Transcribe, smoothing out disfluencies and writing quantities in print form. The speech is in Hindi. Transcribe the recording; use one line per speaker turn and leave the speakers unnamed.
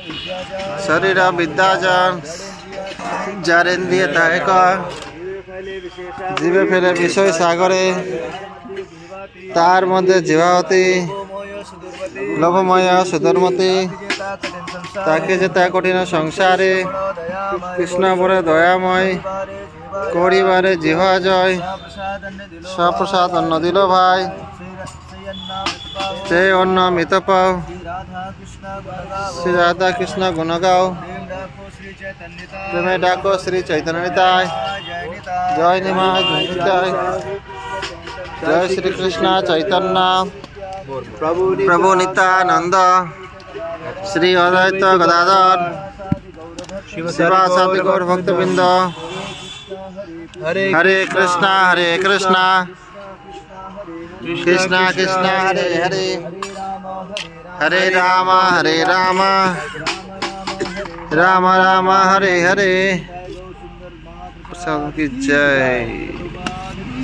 शरीर विद्याजन जारेन्द्रियता एक जीवे फेले विषय सागरे तार मध्य जीवावती लोभमय सुदुर्मती ताके जेता कठिन संसारे कृष्ण बड़े दयामय कोड़ी बारे जीवा जय सप्रसाद अन्न दिल भाई ते अन्न मित पाओ श्री राधा कृष्ण गुण गाओ तुम्हें डाको श्री चैतन्य निताय जय निमाय निताय जय श्री कृष्ण चैतन्य प्रभु नित्यानंद श्री अद्वैत गदाधर शिवासादि गौर भक्तवृंद हरे कृष्णा कृष्णा कृष्णा हरे हरे हरे राम राम राम हरे हरे। की जय।